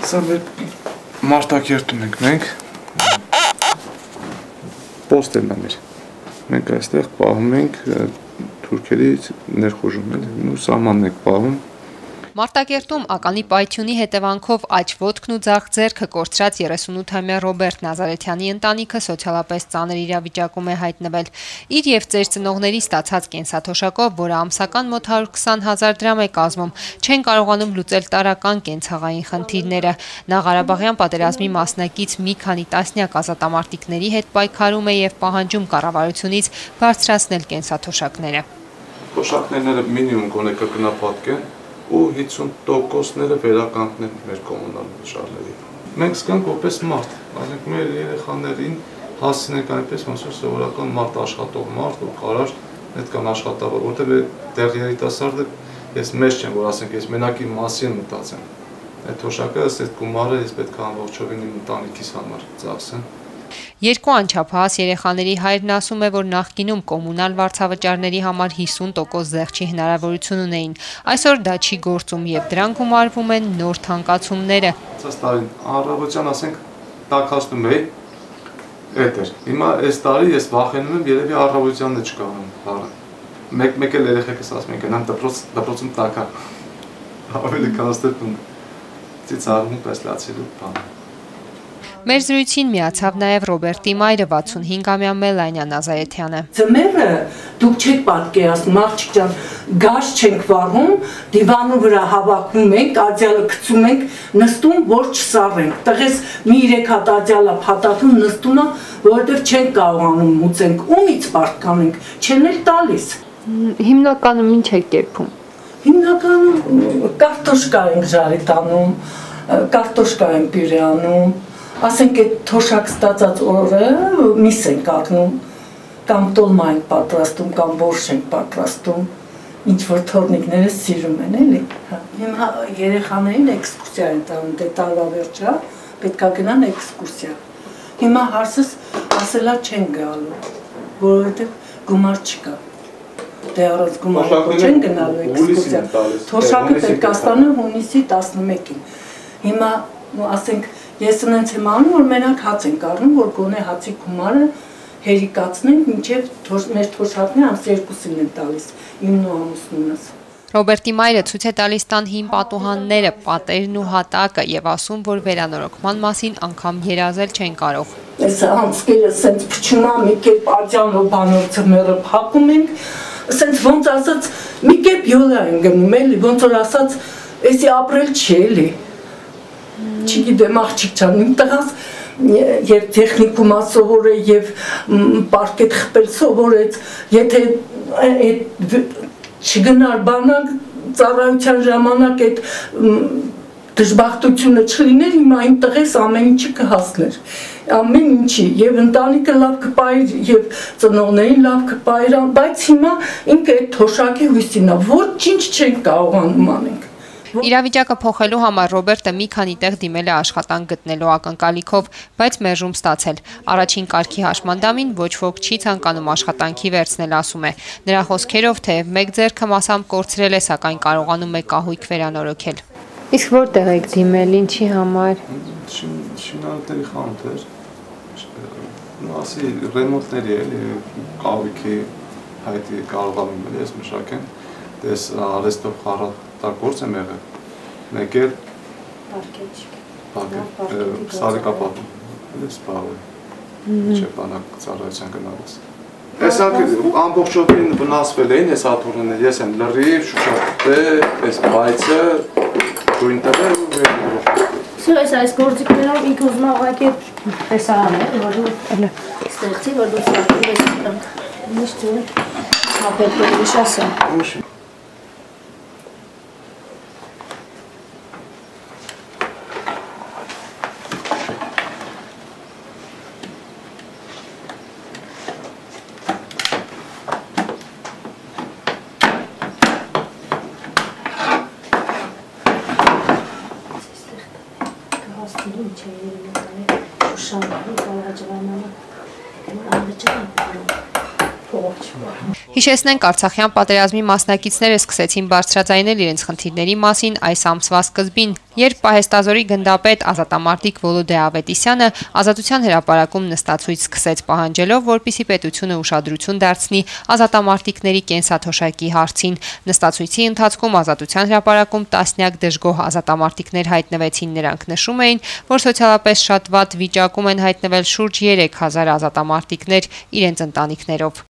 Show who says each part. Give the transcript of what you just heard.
Speaker 1: Սա մեր Մարտակերտում ենք մենք, պոստերն է մեր, մենք այստեղ պահում ենք թուրքերից ներխուժում ու սահմանն ենք պահում։
Speaker 2: Մարտակերտում ականի պայթյունի հետևանքով աջ ոտքն ու ձախ ձեռքը կորցրած 38-ամյա Ռոբերտ Նազարեթյանի ընտանիքը սոցիալապես ծանր իրավիճակում է հայտնվել։ Իր եւ ծեր ծնողների ստացած կենսաթոշակով, որը ամսական մոտ 120,000 դրամ է կազմում, չեն կարողանում լուծել տարրական կենցաղային խնդիրները։ Նա Ղարաբաղյան պատերազմի մասնակից մի քանի տասնյակ ազատամարտիկների հետ պայքարում է եւ պահանջում կառավարությունից բարձրացնել կենսաթոշակները։
Speaker 1: Թոշակները մինիմում գոնե կգնահատեն ու 50%-ները վերականգնել մեր կոմունալ վճարների։ Մենք զգանք որպես մարդ, ասենք մեր երեխաներին հասցնենք այնպես, ոնց որ սովորական մարդ աշխատող մարդ ու կարար այդքան աշխատավոր, որտեղ դեռ երիտասարդը ես մեծ չեմ, որ ասենք ես մենակի մասին մտածեմ։ Այդ թոշակը ըստ այդ գումարը ես պետք է ամբողջովին իմ ընտանիքիս համար ծախսեմ։
Speaker 2: Երկու անչափահաս երեխաների հայրն ասում է, որ նախկինում կոմունալ վարձավճարների համար 50% զեղչի հնարավորություն ունեին։ Այսօր դա չի գործում եւ դրան գումարվում են նոր թանկացումները։
Speaker 1: Այս տարին առավոտյան ասենք տաքացնում էի, էդ էր։ Հիմա այս տարի ես վախենում եմ երևի առավոտյանն չկարողամ բառը։ Մեկ էլ երեխեքս ասում են գնամ դպրոցում տաքա։ Ավելի կաստեպում ծիծաղում պես լացելու բան։
Speaker 2: Մեր զրույցին միացավ նաև Ռոբերտի մայրը 65-ամյա Մելանիա Նազարեթյանը։
Speaker 3: Ձմեռը դուք չեք պատկերացնում, աղջիկ ջան, գազ չենք վառում, դիվանի վրա հավաքվում ենք, աջալը գցում ենք, նստում, որ չսառենք։ Տղես մի 3 հատ աջալա փաթաթում նստում է, որովհետև չենք կարողանում մուծենք, ումից պարտկանենք, չեն էլ տալիս։
Speaker 2: Հիմնականում ինչ եք կերպում։
Speaker 3: Հիմնականում կարտոշկա ենք ժարիտանում, կարտոշկա ենք պյուրե անում։ Ասենք այդ թոշակ ստացած օրը միս ենք ակնում, կամ տոլմա ենք պատրաստում, կամ բորշ ենք պատրաստում, ինչ որ թորնիկները սիրում են, էլի։ Հիմա երեխաներին էքսկուրսիա են տանում, դե տարվա վերջը պետք է գնան էքսկուրսիա։ Հիմա հարցս ասելա չեն գալու, որովհետև գումար չկա։ Դե առանց գումարի չեն գնալու էքսկուրսիա։ Թոշակը պետք է ստանան հունիսի 11-ին։ Հիմա ասենք ես ունենց եմ անում, որ մենակ հաց ենք առնում, որ գոնե հացի գումարը հերիկացնենք, մինչև մեր թոշակները ամս 2-ին են տալիս, իմն ու ամուսնունս։
Speaker 2: Ռոբերտի մայրը ցույց է տալիս տան հին պատուհանները, պատերն ու հատակը եւ ասում, որ վերանորոգման մասին անգամ երազել չեն կարող։
Speaker 3: Այս անցքերը սենց փչում է, մի կերպ աջանով բանով ծմերը փակում ենք, սենց ոնց ասած մի կերպ յոլա են գնում, էլի, ոնց որ ասած, էսի ապրել չի, էլի։ Չգիտեմ աղջիկ ջան, իմ տղաս եւ տեխնիկումա սովոր է եւ պարկետ խփել սովորեց, եթե չգնար բանակ ծառայության ժամանակ այդ դժբախտությունը չլիներ, հիմա իմ տղես ամեն ինչը կհասներ, ամեն ինչի, եւ ընտանիքը լավ կպայր եւ ծնողներին լավ կպայր, բայց հիմա ինքը այդ թոշակի հույսին է, ոչինչ չեն կարողանում անենք։
Speaker 2: Իրավիճակը փոխելու համար Ռոբերտը մի քանի տեղ դիմել է աշխատանք գտնելու ակնկալիքով, բայց մերժում ստացել։ Առաջին կարգի հաշմանդամին ոչ ոք չի ցանկանում աշխատանքի վերցնել, ասում է։ Նրա խոսքերով թեև մեկ ձեռքը մասամբ կորցրել է, սակայն կարողանում է կահույք վերանորոգել։ Իսկ որտեղ եք դիմել, ինչի համար։
Speaker 1: Շինարարների խանութ էր։ Ասի ռեմոնտների էլի կահույքի հայտի կարողանում եմ ես մշակեմ։ Դες արեստով խառատագործ եմ եղել, մեկ էլ սարիկապատում, ես պահում, չէ բանակ ծառայության գնալիս։ Ես ամբողջովին վնասվել էին ես աթոռները, ես եմ լրիվ, շուշապտե, ես բայցը, դույն տվել ու վերնորով։
Speaker 4: Այս գործիքներով ինք ուզում աղակ է տեսարան է, որ դու ստեղծի, որ դու սարքում ես տանք, միշտ որ հապետ որ իշ ասեմ։ փողով չկար։
Speaker 2: Հիշեցնենք, Արցախյան պատերազմի մասնակիցները սկսեցին բարձրաձայնել իրենց խնդիրների մասին այս ամսվա սկզբին, երբ Պահեստազորի գնդապետ ազատամարտիկ Վոլոդե Ավետիսյանը Ազատության հրապարակում նստածույց սկսեց պահանջելով, որպեսզի պետությունը ուշադրություն դարձնի ազատամարտիկների կենսաթոշակի հարցին։ Նստածույցի ընթացքում Ազատության հրապարակում տասնյակ դժգոհ ազատամարտիկներ հայտնվեցին, նրանք նշում էին, որ սոցիալապես շատ վատ վիճակում են հայտնվել շուրջ 3000 ազատամարտիկներ իրենց ընտանիքներով։